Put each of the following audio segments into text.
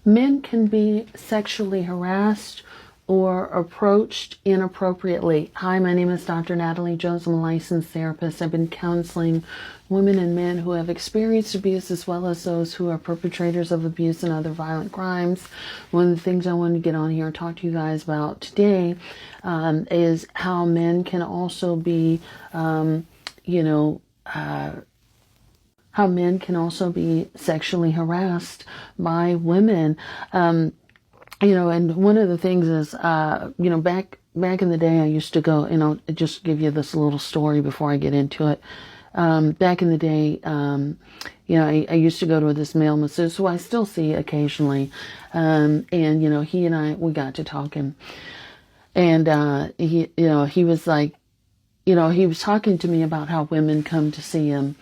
Men can be sexually harassed or approached inappropriately. Hi, my name is Dr. Natalie Jones. I'm a licensed therapist. I've been counseling women and men who have experienced abuse as well as those who are perpetrators of abuse and other violent crimes. One of the things I wanted to get on here and talk to you guys about today is how men can also be, how men can also be sexually harassed by women. And one of the things is, back in the day, I used to go, I'll just give you this little story before I get into it. Back in the day, I used to go to this male masseuse who I still see occasionally. He and I, we got to talking. And, he was like, he was talking to me about how women come to see him.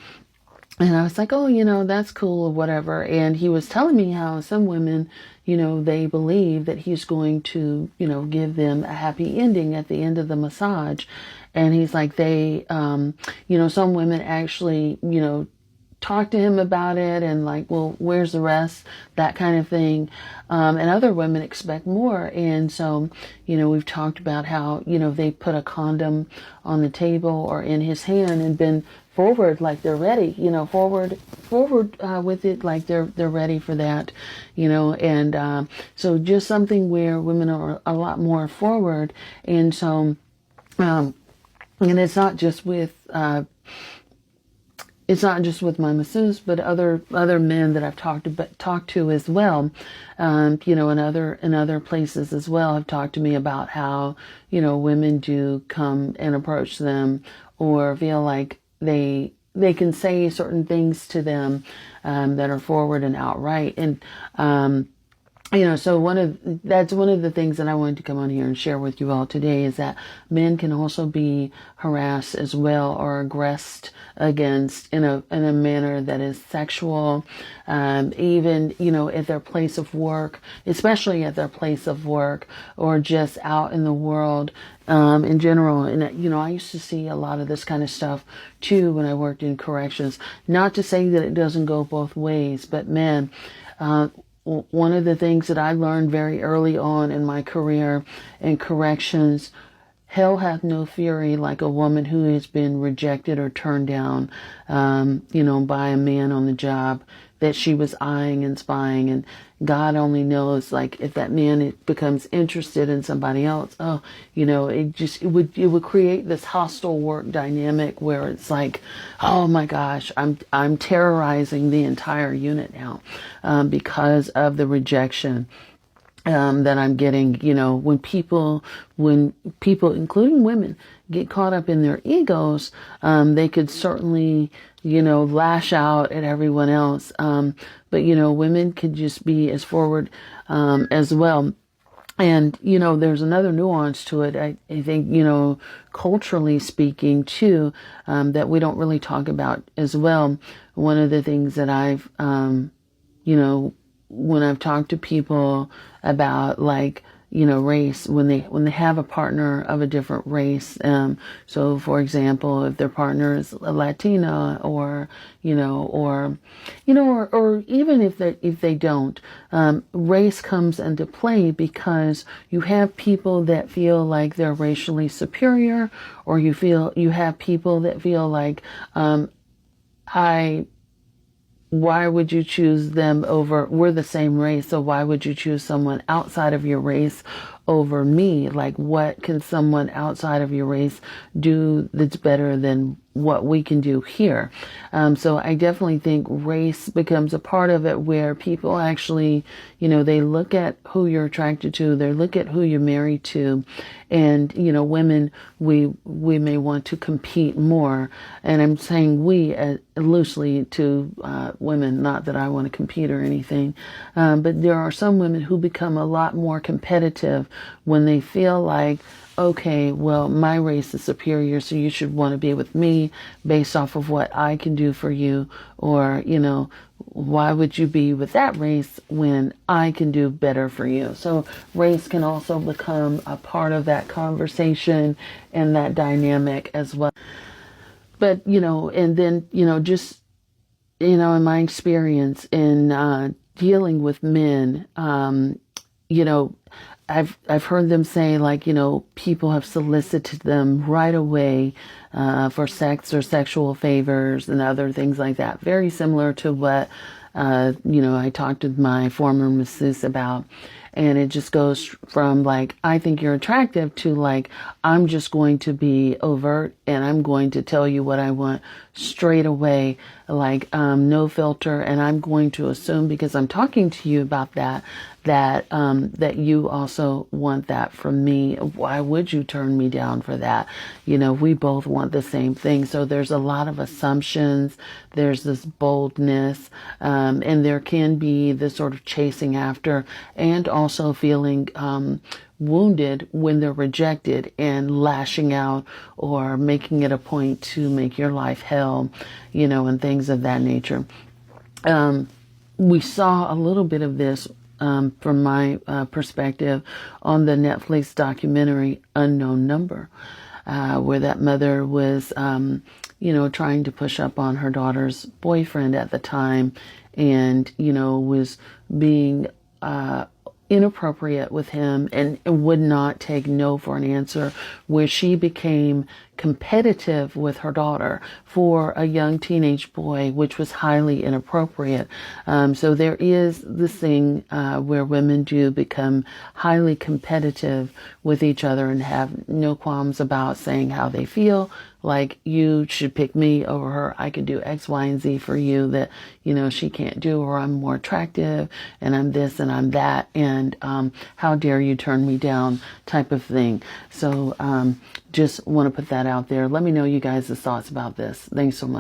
And I was like, oh, that's cool or whatever. And he was telling me how some women, they believe that he's going to, give them a happy ending at the end of the massage. And he's like, some women actually, talk to him about it and like, well, where's the rest? That kind of thing. And other women expect more. And so, we've talked about how, they put a condom on the table or in his hand and been forward like they're ready, forward with it like they're ready for that, and so just something where women are a lot more forward. And so and it's not just with my masseuse, but other men that I've talked to as well, in other places as well have talked to me about how, women do come and approach them or feel like they can say certain things to them that are forward and outright. And so that's one of the things that I wanted to come on here and share with you all today is that men can also be harassed as well or aggressed against in a manner that is sexual, even, at their place of work, especially at their place of work or just out in the world, in general. And, I used to see a lot of this kind of stuff too when I worked in corrections. Not to say that it doesn't go both ways, but man, one of the things that I learned very early on in my career in corrections, hell hath no fury like a woman who has been rejected or turned down, by a man on the job that she was eyeing and spying. And God only knows, like, if that man becomes interested in somebody else, it would create this hostile work dynamic where it's like, oh my gosh, I'm terrorizing the entire unit now, because of the rejection that I'm getting. When people, including women, get caught up in their egos, they could certainly, lash out at everyone else. But women could just be as forward, as well. And, there's another nuance to it. I think, culturally speaking too, that we don't really talk about as well. One of the things that I've, when I've talked to people about, like, race, when they have a partner of a different race. So for example, if their partner is a Latina or even if they don't, race comes into play because you have people that feel like they're racially superior, or you have people that feel like, why would you choose them over, we're the same race, so why would you choose someone outside of your race over me? Like, what can someone outside of your race do that's better than what we can do here? So I definitely think race becomes a part of it, where people actually, they look at who you're attracted to, they look at who you're married to, and, women, we may want to compete more. And I'm saying we loosely to women, not that I want to compete or anything, but there are some women who become a lot more competitive when they feel like, okay, well, my race is superior, so you should want to be with me based off of what I can do for you. Or, why would you be with that race when I can do better for you? So race can also become a part of that conversation and that dynamic as well. But, and then, just, in my experience in dealing with men, you know, I've heard them say, like, people have solicited them right away for sex or sexual favors and other things like that. Very similar to what I talked with my former masseuse about. And it just goes from like, I think you're attractive to like, I'm just going to be overt and I'm going to tell you what I want straight away, like no filter. And I'm going to assume, because I'm talking to you about that, that you also want that from me. Why would you turn me down for that? We both want the same thing. So there's a lot of assumptions. There's this boldness, and there can be this sort of chasing after, and also feeling wounded when they're rejected and lashing out or making it a point to make your life hell, and things of that nature. We saw a little bit of this from my perspective on the Netflix documentary Unknown Number, where that mother was, trying to push up on her daughter's boyfriend at the time, and, was being inappropriate with him and would not take no for an answer, where she became competitive with her daughter for a young teenage boy, which was highly inappropriate. So there is this thing where women do become highly competitive with each other and have no qualms about saying how they feel. Like, you should pick me over her. I could do X, Y, and Z for you that, she can't do, or I'm more attractive and I'm this and I'm that. And how dare you turn me down, type of thing. So just want to put that out there. Let me know you guys' thoughts about this. Thanks so much.